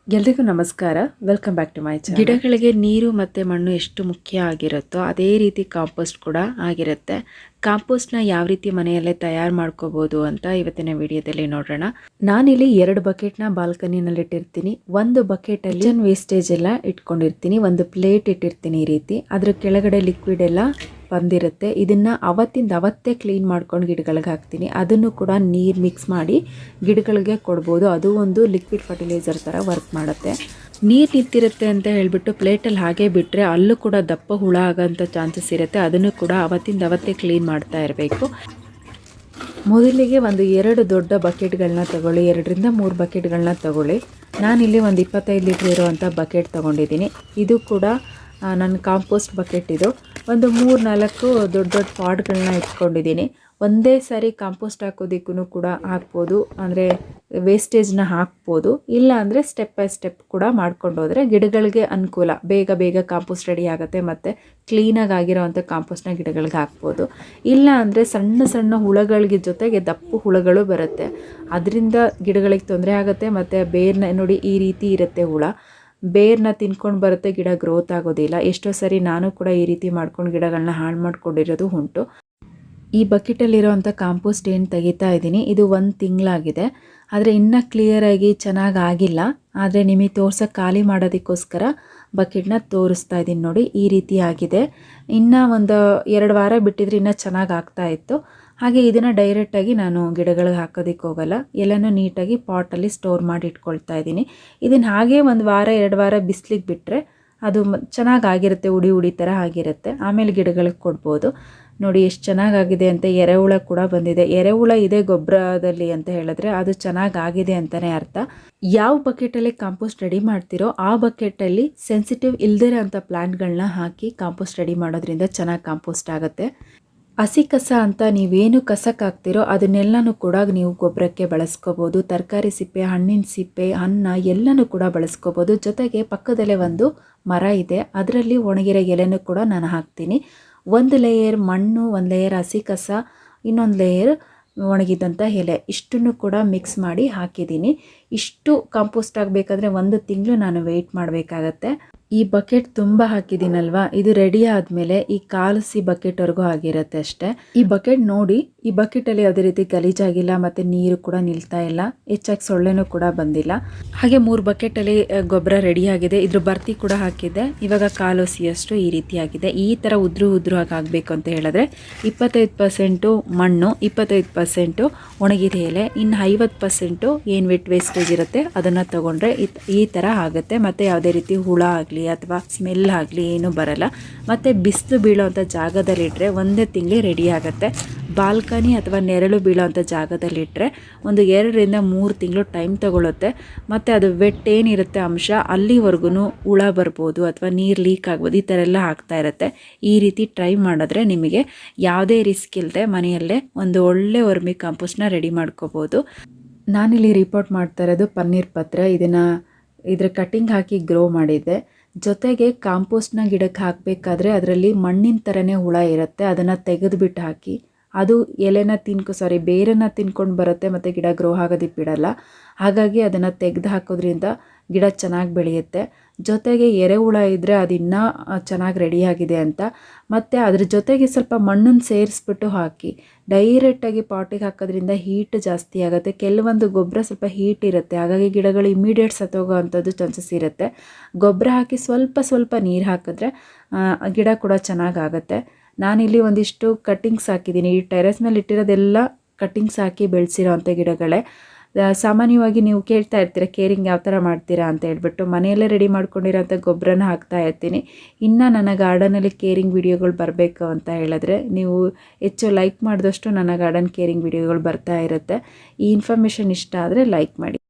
ಎಲ್ರಿಗೂ ನಮಸ್ಕಾರ. Welcome back to my channel. ಗಿಡಗಳಿಗೆ ನೀರು ಮತ್ತು ಮಣ್ಣು ಎಷ್ಟು ಮುಖ್ಯ ಆಗಿರುತ್ತೋ ಅದೇ ರೀತಿ ಕಾಂಪೋಸ್ಟ್ ಕೂಡ ಆಗಿರುತ್ತೆ. ಕಾಂಪೋಸ್ಟ್ನ ಯಾವ ರೀತಿ ಮನೆಯಲ್ಲೇ ತಯಾರು ಮಾಡ್ಕೋಬೋದು ಅಂತ ಇವತ್ತಿನ ವಿಡಿಯೋದಲ್ಲಿ ನೋಡೋಣ. ನಾನಿಲ್ಲಿ 2 ಬಕೆಟ್ನ ಬಾಲ್ಕನಿನಲ್ಲಿ ಇಟ್ಟಿರ್ತೀನಿ. ಒಂದು ಬಕೆಟಲ್ಲಿ ಕಿಚನ್ ವೇಸ್ಟೇಜ್ ಎಲ್ಲ ಇಟ್ಕೊಂಡಿರ್ತೀನಿ, ಒಂದು ಪ್ಲೇಟ್ ಇಟ್ಟಿರ್ತೀನಿ. ಈ ರೀತಿ ಅದ್ರ ಕೆಳಗಡೆ ಲಿಕ್ವಿಡ್ ಎಲ್ಲ ಬಂದಿರುತ್ತೆ. ಇದನ್ನ ಅವತ್ತಿಂದ ಅವತ್ತೇ ಕ್ಲೀನ್ ಮಾಡ್ಕೊಂಡು ಗಿಡಗಳಿಗೆ ಹಾಕ್ತೀನಿ. ಅದನ್ನು ಕೂಡ ನೀರು ಮಿಕ್ಸ್ ಮಾಡಿ ಗಿಡಗಳಿಗೆ ಕೊಡ್ಬೋದು. ಅದು ಒಂದು ಲಿಕ್ವಿಡ್ ಫರ್ಟಿಲೈಸರ್ ಥರ ವರ್ಕ್ ಮಾಡುತ್ತೆ. ನೀರು ನಿಂತಿರುತ್ತೆ ಅಂತ ಹೇಳಿಬಿಟ್ಟು ಪ್ಲೇಟಲ್ಲಿ ಹಾಗೆ ಬಿಟ್ಟರೆ ಅಲ್ಲೂ ಕೂಡ ದಪ್ಪ ಹುಳ ಆಗೋಂಥ ಚಾನ್ಸಸ್ ಇರುತ್ತೆ. ಅದನ್ನು ಕೂಡ ಅವತ್ತಿಂದ ಅವತ್ತೇ ಕ್ಲೀನ್ ಮಾಡ್ತಾ ಇರಬೇಕು. ಮೊದಲಿಗೆ ಒಂದು 2 ದೊಡ್ಡ ಬಕೆಟ್ಗಳನ್ನ ತಗೊಳ್ಳಿ, 2ರಿಂದ 3 ಬಕೆಟ್ಗಳನ್ನ ತಗೊಳ್ಳಿ. ನಾನಿಲ್ಲಿ ಒಂದು 25 ಲೀಟ್ರ್ ಇರುವಂಥ ಬಕೆಟ್ ತೊಗೊಂಡಿದ್ದೀನಿ. ಇದು ಕೂಡ ನನ್ನ ಕಾಂಪೋಸ್ಟ್ ಬಕೆಟ್. ಇದು ಒಂದು 3-4 ದೊಡ್ಡ ದೊಡ್ಡ ಪಾಟ್ಗಳನ್ನ ಇಟ್ಕೊಂಡಿದ್ದೀನಿ. ಒಂದೇ ಸಾರಿ ಕಾಂಪೋಸ್ಟ್ ಹಾಕೋದಕ್ಕೂ ಕೂಡ ಹಾಕ್ಬೋದು, ಅಂದರೆ ವೇಸ್ಟೇಜ್ನ ಹಾಕ್ಬೋದು. ಇಲ್ಲ ಅಂದರೆ ಸ್ಟೆಪ್ ಬೈ ಸ್ಟೆಪ್ ಕೂಡ ಮಾಡ್ಕೊಂಡು ಹೋದರೆ ಗಿಡಗಳಿಗೆ ಅನುಕೂಲ. ಬೇಗ ಕಾಂಪೋಸ್ಟ್ ರೆಡಿ ಆಗುತ್ತೆ ಮತ್ತು ಕ್ಲೀನಾಗಿ ಆಗಿರೋವಂಥ ಕಾಂಪೋಸ್ಟ್ನ ಗಿಡಗಳಿಗೆ ಹಾಕ್ಬೋದು. ಇಲ್ಲ ಅಂದರೆ ಸಣ್ಣ ಸಣ್ಣ ಹುಳಗಳಿಗೆ ಜೊತೆಗೆ ದಪ್ಪ ಹುಳಗಳು ಬರುತ್ತೆ. ಅದರಿಂದ ಗಿಡಗಳಿಗೆ ತೊಂದರೆ ಆಗುತ್ತೆ. ಮತ್ತು ಬೇರ್ನ ನೋಡಿ ಈ ರೀತಿ ಇರುತ್ತೆ ಹುಳ, ಬೇರ್ನ ತಿನ್ಕೊಂಡು ಬರುತ್ತೆ, ಗಿಡ ಗ್ರೋತ್ ಆಗೋದಿಲ್ಲ. ಎಷ್ಟೋ ಸರಿ ನಾನು ಕೂಡ ಈ ರೀತಿ ಮಾಡ್ಕೊಂಡು ಗಿಡಗಳನ್ನ ಹಾಳು ಮಾಡ್ಕೊಂಡಿರೋದು ಉಂಟು. ಈ ಬಕೆಟಲ್ಲಿರೋವಂಥ ಕಾಂಪೋಸ್ಟ್ ಏನು ತೆಗಿತಾ ಇದ್ದೀನಿ, ಇದು 1 ತಿಂಗಳಾಗಿದೆ. ಆದರೆ ಇನ್ನೂ ಕ್ಲಿಯರಾಗಿ ಚೆನ್ನಾಗಿ ಆಗಿಲ್ಲ. ಆದರೆ ನಿಮಗೆ ತೋರ್ಸೋಕ್ಕೆ ಖಾಲಿ ಮಾಡೋದಕ್ಕೋಸ್ಕರ ಬಕೆಟ್ನ ತೋರಿಸ್ತಾ ಇದ್ದೀನಿ. ನೋಡಿ ಈ ರೀತಿ ಆಗಿದೆ. ಇನ್ನೂ ಒಂದು 2 ವಾರ ಬಿಟ್ಟಿದ್ರೆ ಇನ್ನೂ ಚೆನ್ನಾಗಿ ಆಗ್ತಾಯಿತ್ತು. ಹಾಗೆ ಇದನ್ನು ಡೈರೆಕ್ಟಾಗಿ ನಾನು ಗಿಡಗಳಿಗೆ ಹಾಕೋದಕ್ಕೆ ಹೋಗಲ್ಲ, ಎಲ್ಲನೂ ನೀಟಾಗಿ ಪಾಟಲ್ಲಿ ಸ್ಟೋರ್ ಮಾಡಿ ಇಟ್ಕೊಳ್ತಾ ಇದ್ದೀನಿ. ಇದನ್ನು ಹಾಗೆ 1 ವಾರ 2 ವಾರ ಬಿಸಿಲಿಗೆ ಬಿಟ್ಟರೆ ಅದು ಚೆನ್ನಾಗಾಗಿರುತ್ತೆ, ಉಡಿ ಥರ ಆಗಿರುತ್ತೆ. ಆಮೇಲೆ ಗಿಡಗಳಿಗೆ ಕೊಡ್ಬೋದು. ನೋಡಿ ಎಷ್ಟು ಚೆನ್ನಾಗಾಗಿದೆ ಅಂತ. ಎರೆಹುಳ ಕೂಡ ಬಂದಿದೆ. ಎರೆಹುಳ ಇದೆ ಗೊಬ್ಬರದಲ್ಲಿ ಅಂತ ಹೇಳಿದ್ರೆ ಅದು ಚೆನ್ನಾಗಾಗಿದೆ ಅಂತಲೇ ಅರ್ಥ. ಯಾವ ಬಕೆಟಲ್ಲಿ ಕಾಂಪೋಸ್ಟ್ ರೆಡಿ ಮಾಡ್ತೀರೋ ಆ ಬಕೆಟಲ್ಲಿ ಸೆನ್ಸಿಟಿವ್ ಇಲ್ದಿರೋ ಅಂಥ ಪ್ಲ್ಯಾಂಟ್ಗಳನ್ನ ಹಾಕಿ ಕಾಂಪೋಸ್ಟ್ ರೆಡಿ ಮಾಡೋದ್ರಿಂದ ಚೆನ್ನಾಗಿ ಕಾಂಪೋಸ್ಟ್ ಆಗುತ್ತೆ. ಹಸಿ ಕಸ ಅಂತ ನೀವೇನು ಕಸಕ್ಕೆ ಹಾಕ್ತಿರೋ ಅದನ್ನೆಲ್ಲನೂ ಕೂಡ ನೀವು ಗೊಬ್ಬರಕ್ಕೆ ಬಳಸ್ಕೋಬೋದು. ತರಕಾರಿ ಸಿಪ್ಪೆ, ಹಣ್ಣಿನ ಸಿಪ್ಪೆ, ಅನ್ನ ಎಲ್ಲನೂ ಕೂಡ ಬಳಸ್ಕೋಬೋದು. ಜೊತೆಗೆ ಪಕ್ಕದಲ್ಲೇ ಒಂದು ಮರ ಇದೆ, ಅದರಲ್ಲಿ ಒಣಗಿರೋ ಎಲೆನೂ ಕೂಡ ನಾನು ಹಾಕ್ತೀನಿ. 1 ಲೇಯರ್ ಮಣ್ಣು, 1 ಲೇಯರ್ ಹಸಿ ಕಸ, ಇನ್ನೊಂದು ಲೇಯರ್ ಒಣಗಿದಂಥ ಎಲೆ, ಇಷ್ಟನ್ನು ಕೂಡ ಮಿಕ್ಸ್ ಮಾಡಿ ಹಾಕಿದ್ದೀನಿ. ಇಷ್ಟು ಕಾಂಪೋಸ್ಟ್ ಆಗಬೇಕಾದ್ರೆ 1 ತಿಂಗಳು ನಾನು ವೆಯ್ಟ್ ಮಾಡಬೇಕಾಗತ್ತೆ. ಈ ಬಕೆಟ್ ತುಂಬ ಹಾಕಿದ್ದೀನಲ್ವಾ, ಇದು ರೆಡಿ ಆದಮೇಲೆ ಈ ಕಾಲಸಿ ಬಕೆಟ್ವರೆಗೂ ಆಗಿರುತ್ತೆ ಅಷ್ಟೇ. ಈ ಬಕೆಟ್ ನೋಡಿ, ಈ ಬಕೆಟಲ್ಲಿ ಯಾವುದೇ ರೀತಿ ಗಲೀಜಾಗಿಲ್ಲ ಮತ್ತು ನೀರು ಕೂಡ ನಿಲ್ತಾ ಇಲ್ಲ, ಹೆಚ್ಚಾಗಿ ಸೊಳ್ಳೆನೂ ಕೂಡ ಬಂದಿಲ್ಲ. ಹಾಗೆ 3 ಬಕೆಟಲ್ಲಿ ಗೊಬ್ಬರ ರೆಡಿ ಆಗಿದೆ. ಇದ್ರ ಬರ್ತಿ ಕೂಡ ಹಾಕಿದ್ದೆ. ಇವಾಗ ಕಾಲೋಸಿಯಷ್ಟು ಈ ರೀತಿ ಆಗಿದೆ. ಈ ಥರ ಉದ್ರು ಆಗಿ ಆಗಬೇಕು ಅಂತ ಹೇಳಿದ್ರೆ 25% ಮಣ್ಣು, 25% ಒಣಗಿದ ಎಲೆ, ಇನ್ನು 50% ಏನು ವೆಟ್ ವೇಸ್ಟೇಜ್ ಇರುತ್ತೆ ಅದನ್ನು ತೊಗೊಂಡ್ರೆ ಈ ಥರ ಆಗುತ್ತೆ. ಮತ್ತು ಯಾವುದೇ ರೀತಿ ಹುಳ ಆಗಲಿ ಅಥವಾ ಸ್ಮೆಲ್ ಆಗಲಿ ಏನೂ ಬರಲ್ಲ. ಮತ್ತು ಬಿಸಿಲು ಬೀಳೋವಂಥ ಜಾಗದಲ್ಲಿಟ್ಟರೆ 1 ತಿಂಗಳು ರೆಡಿ ಆಗುತ್ತೆ. ಬಾಲ್ಕನಿ ಅಥವಾ ನೆರಳು ಬೀಳೋವಂಥ ಜಾಗದಲ್ಲಿಟ್ಟರೆ ಒಂದು 2ರಿಂದ 3 ತಿಂಗಳು ಟೈಮ್ ತಗೊಳ್ಳುತ್ತೆ. ಮತ್ತು ಅದು ವೆಟ್ ಏನಿರುತ್ತೆ ಅಂಶ ಅಲ್ಲಿವರೆಗೂ ಹುಳ ಬರ್ಬೋದು ಅಥವಾ ನೀರು ಲೀಕ್ ಆಗ್ಬೋದು, ಈ ಥರ ಎಲ್ಲ ಆಗ್ತಾ ಇರುತ್ತೆ. ಈ ರೀತಿ ಟ್ರೈ ಮಾಡಿದ್ರೆ ನಿಮಗೆ ಯಾವುದೇ ರಿಸ್ಕ್ ಇಲ್ಲದೆ ಮನೆಯಲ್ಲೇ ಒಂದು ಒಳ್ಳೆ ವರ್ಮಿ ಕಾಂಪೋಸ್ಟ್ನ ರೆಡಿ ಮಾಡ್ಕೋಬೋದು. ನಾನಿಲ್ಲಿ ರಿಪೋರ್ಟ್ ಮಾಡ್ತಾ ಇರೋದು ಪನ್ನೀರ್ ಪತ್ರ. ಇದರ ಕಟ್ಟಿಂಗ್ ಹಾಕಿ ಗ್ರೋ ಮಾಡಿದ್ದೆ. ಜೊತೆಗೆ ಕಾಂಪೋಸ್ಟ್ನ ಗಿಡಕ್ಕೆ ಹಾಕಬೇಕಾದ್ರೆ ಅದರಲ್ಲಿ ಮಣ್ಣಿನ ಥರನೇ ಹುಳ ಇರುತ್ತೆ, ಅದನ್ನು ತೆಗೆದುಬಿಟ್ಟು ಹಾಕಿ. ಅದು ಎಲೆನ ಬೇರನ್ನು ತಿನ್ಕೊಂಡು ಬರುತ್ತೆ ಮತ್ತು ಗಿಡ ಗ್ರೋ ಆಗೋದಕ್ಕೆ ಬಿಡಲ್ಲ. ಹಾಗಾಗಿ ಅದನ್ನು ತೆಗೆದು ಹಾಕೋದ್ರಿಂದ ಗಿಡ ಚೆನ್ನಾಗಿ ಬೆಳೆಯುತ್ತೆ. ಜೊತೆಗೆ ಎರೆಹುಳ ಇದ್ದರೆ ಅದು ಇನ್ನೂ ಚೆನ್ನಾಗಿ ರೆಡಿಯಾಗಿದೆ ಅಂತ. ಮತ್ತು ಅದ್ರ ಜೊತೆಗೆ ಸ್ವಲ್ಪ ಮಣ್ಣನ್ನು ಸೇರಿಸ್ಬಿಟ್ಟು ಹಾಕಿ. ಡೈರೆಕ್ಟಾಗಿ ಪಾಟಿಗೆ ಹಾಕೋದ್ರಿಂದ ಹೀಟ್ ಜಾಸ್ತಿ ಆಗುತ್ತೆ. ಕೆಲವೊಂದು ಗೊಬ್ಬರ ಸ್ವಲ್ಪ ಹೀಟ್ ಇರುತ್ತೆ, ಹಾಗಾಗಿ ಗಿಡಗಳು ಇಮಿಡಿಯೇಟ್ ಸತ್ತೋಗೋ ಅಂಥದ್ದು ಚಾನ್ಸಸ್ ಇರುತ್ತೆ. ಗೊಬ್ಬರ ಹಾಕಿ ಸ್ವಲ್ಪ ನೀರು ಹಾಕಿದ್ರೆ ಗಿಡ ಕೂಡ ಚೆನ್ನಾಗಾಗುತ್ತೆ. ನಾನಿಲ್ಲಿ ಒಂದಿಷ್ಟು ಕಟ್ಟಿಂಗ್ಸ್ ಹಾಕಿದ್ದೀನಿ. ಈ ಟೆರೆಸ್ ಮೇಲೆ ಇಟ್ಟಿರೋದೆಲ್ಲ ಕಟ್ಟಿಂಗ್ಸ್ ಹಾಕಿ ಬೆಳೆಸಿರೋ ಅಂಥ ಗಿಡಗಳೇ. ಸಾಮಾನ್ಯವಾಗಿ ನೀವು ಕೇಳ್ತಾ ಇರ್ತೀರ ಕೇರಿಂಗ್ ಯಾವ ಥರ ಮಾಡ್ತೀರಾ ಅಂತ ಹೇಳ್ಬಿಟ್ಟು. ಮನೆಯಲ್ಲೇ ರೆಡಿ ಮಾಡ್ಕೊಂಡಿರೋಂಥ ಗೊಬ್ಬರನ ಹಾಕ್ತಾ ಇರ್ತೀನಿ. ಇನ್ನು ನನ್ನ ಗಾರ್ಡನಲ್ಲಿ ಕೇರಿಂಗ್ ವಿಡಿಯೋಗಳು ಬರಬೇಕು ಅಂತ ಹೇಳಿದ್ರೆ ನೀವು ಹೆಚ್ಚು ಲೈಕ್ ಮಾಡಿದಷ್ಟು ನನ್ನ ಗಾರ್ಡನ್ ಕೇರಿಂಗ್ ವಿಡಿಯೋಗಳು ಬರ್ತಾ ಇರುತ್ತೆ. ಈ ಇನ್ಫಾರ್ಮೇಷನ್ ಇಷ್ಟ ಆದರೆ ಲೈಕ್ ಮಾಡಿ.